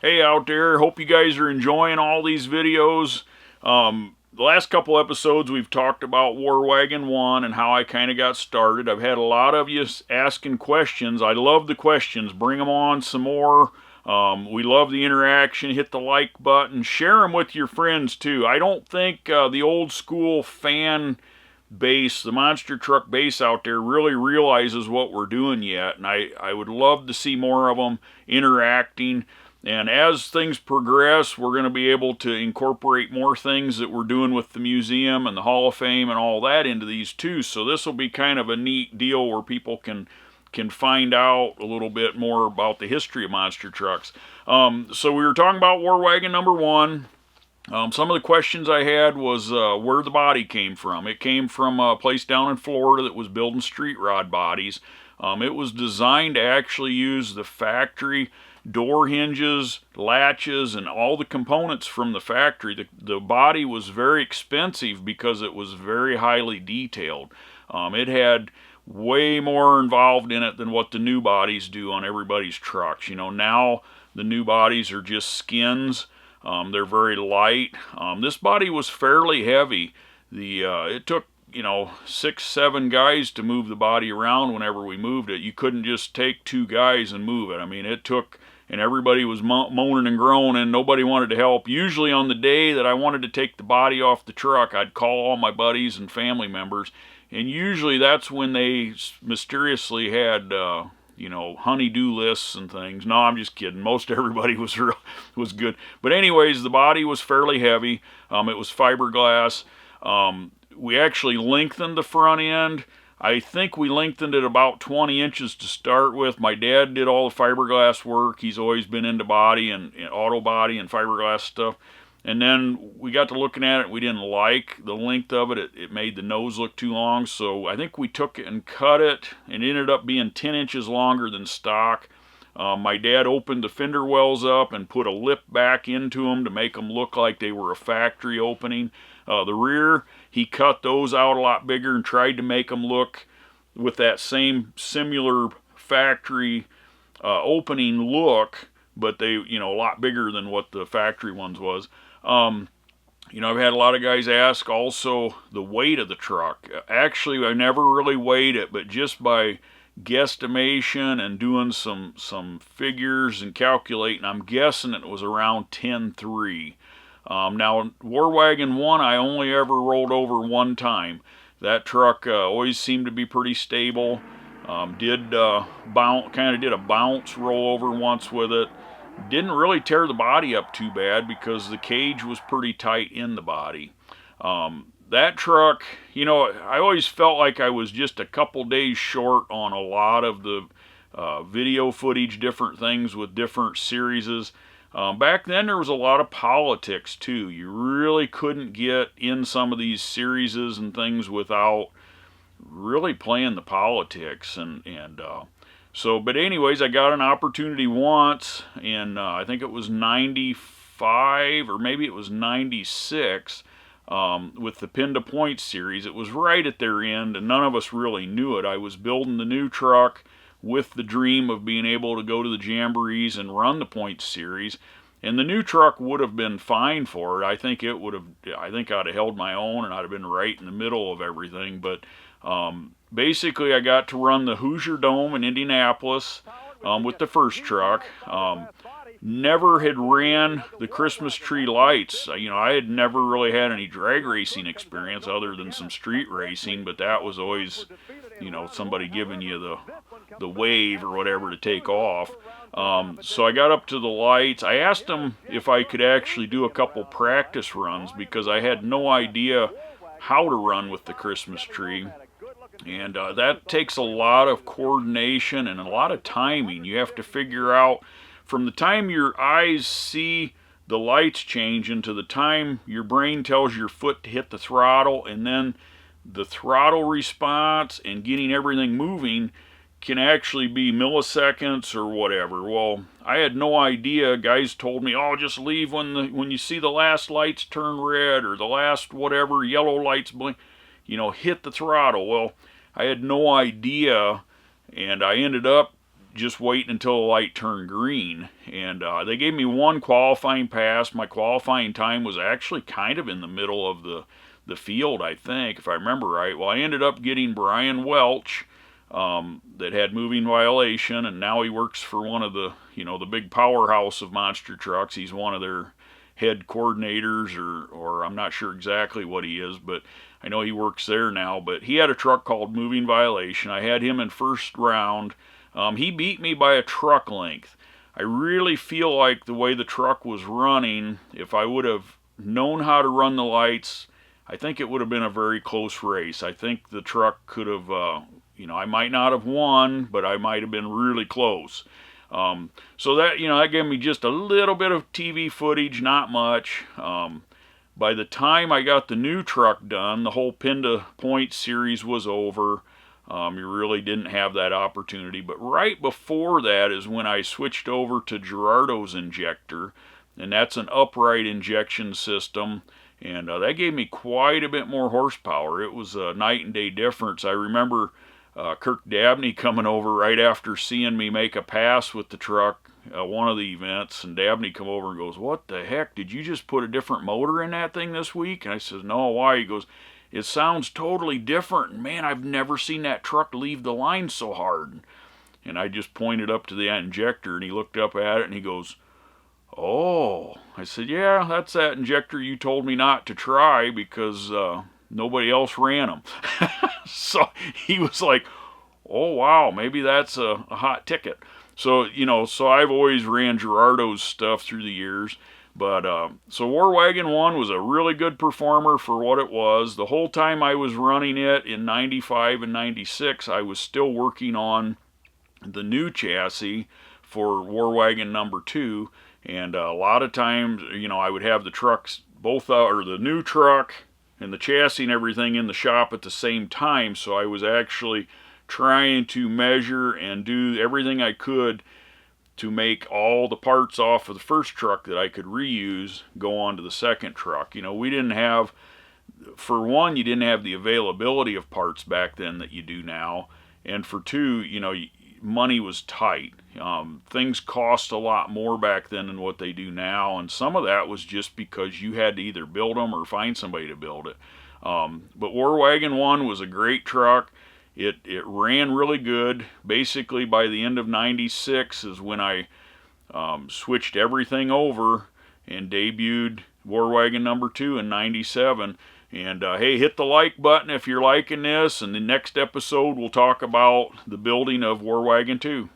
Hey out there, hope you guys are enjoying all these videos. The last couple episodes we've talked about Wagon 1 and how I kind of got started. I've had a lot of you asking questions. I love the questions. Bring them on some more. We love the interaction. Hit the like button. Share them with your friends too. I don't think the old school fan base, the monster truck base out there, really realizes what we're doing yet. And I would love to see more of them interacting. And as things progress, we're going to be able to incorporate more things that we're doing with the museum and the Hall of Fame and all that into these too. So this will be kind of a neat deal where people can find out a little bit more about the history of monster trucks. So we were talking about War Wagon number 1. Some of the questions I had was where the body came from. It came from a place down in Florida that was building street rod bodies. It was designed to actually use the factory door hinges, latches, and all the components from the factory. The body was very expensive because it was very highly detailed. It had way more involved in it than what the new bodies do on everybody's trucks. You know, now the new bodies are just skins. They're very light. This body was fairly heavy. It took 6-7 guys to move the body around whenever we moved it. You couldn't just take 2 guys and move it. I mean, it took, and everybody was moaning and groaning. Nobody wanted to help. Usually on the day that I wanted to take the body off the truck, I'd call all my buddies and family members, and usually that's when they mysteriously had honey-do lists and things. No, I'm just kidding. Most everybody was good. But anyways, the body was fairly heavy. It was fiberglass. We actually lengthened the front end. I think we lengthened it about 20 inches to start with. My dad did all the fiberglass work. He's always been into body and auto body and fiberglass stuff. And then we got to looking at it. We didn't like the length of it. It made the nose look too long. So I think we took it and cut it, and it ended up being 10 inches longer than stock. My dad opened the fender wells up and put a lip back into them to make them look like they were a factory opening. The rear, he cut those out a lot bigger and tried to make them look with that same similar factory opening look, but they, a lot bigger than what the factory ones was. I've had a lot of guys ask also the weight of the truck. Actually, I never really weighed it, but just by guesstimation and doing some figures and calculating, I'm guessing it was around 10.3. Now, War Wagon 1, I only ever rolled over one time. That truck always seemed to be pretty stable. Did a bounce roll over once with it. Didn't really tear the body up too bad because the cage was pretty tight in the body. That truck, I always felt like I was just a couple days short on a lot of the video footage, different things with different series. Back then there was a lot of politics too. You really couldn't get in some of these series and things without really playing the politics but anyways, I got an opportunity once in I think it was 95 or maybe it was 96 with the Pin to Point series. It was right at their end and none of us really knew it. I was building the new truck with the dream of being able to go to the jamborees and run the Point series, and the new truck would have been fine for it. I think I'd have held my own and I'd have been right in the middle of everything, but basically I got to run the Hoosier Dome in Indianapolis with the first truck. Never had ran the Christmas tree lights. I had never really had any drag racing experience other than some street racing, but that was always, somebody giving you the wave or whatever to take off. So I got up to the lights. I asked them if I could actually do a couple practice runs because I had no idea how to run with the Christmas tree. And that takes a lot of coordination and a lot of timing. You have to figure out from the time your eyes see the lights change into the time your brain tells your foot to hit the throttle, and then the throttle response and getting everything moving can actually be milliseconds or whatever. Well, I had no idea. Guys told me, oh, just leave when you see the last lights turn red or the last whatever yellow lights blink, hit the throttle. Well, I had no idea, and I ended up just waiting until the light turned green. And they gave me one qualifying pass. My qualifying time was actually kind of in the middle of the field, I think, if I remember right. Well, I ended up getting Brian Welch, that had moving violation, and now he works for one of the, the big powerhouse of monster trucks. He's one of their head coordinators, or I'm not sure exactly what he is, but I know he works there now. But he had a truck called Moving Violation. I had him in first round. He beat me by a truck length. I really feel like the way the truck was running, if I would have known how to run the lights, I think it would have been a very close race. I think the truck could have, I might not have won, but I might have been really close. So that, that gave me just a little bit of TV footage, not much. By the time I got the new truck done, the whole Pin to Point series was over. You really didn't have that opportunity. But right before that is when I switched over to Gerardo's injector, and that's an upright injection system. And that gave me quite a bit more horsepower. It was a night and day difference. I remember Kirk Dabney coming over right after seeing me make a pass with the truck, one of the events, and Dabney come over and goes, "What the heck, did you just put a different motor in that thing this week?" And I says, "No, why?" He goes, "It sounds totally different, and man, I've never seen that truck leave the line so hard." And I just pointed up to the injector, and he looked up at it, and he goes, "Oh." I said, "Yeah, that's that injector you told me not to try because nobody else ran them." So he was like, "Oh, wow, maybe that's a hot ticket." So, so I've always ran Gerardo's stuff through the years. But, so War Wagon 1 was a really good performer for what it was. The whole time I was running it in 95 and 96, I was still working on the new chassis for War Wagon number 2. And a lot of times, I would have the trucks, or the new truck and the chassis and everything in the shop at the same time. So I was actually trying to measure and do everything I could to make all the parts off of the first truck that I could reuse go on to the second truck. We didn't have, for one, you didn't have the availability of parts back then that you do now. And for two, money was tight. Things cost a lot more back then than what they do now, and some of that was just because you had to either build them or find somebody to build it. But War Wagon 1 was a great truck. It ran really good. Basically, by the end of 96 is when I switched everything over and debuted War Wagon number 2 in 97. And hey, hit the like button if you're liking this, and the next episode we'll talk about the building of War Wagon 2.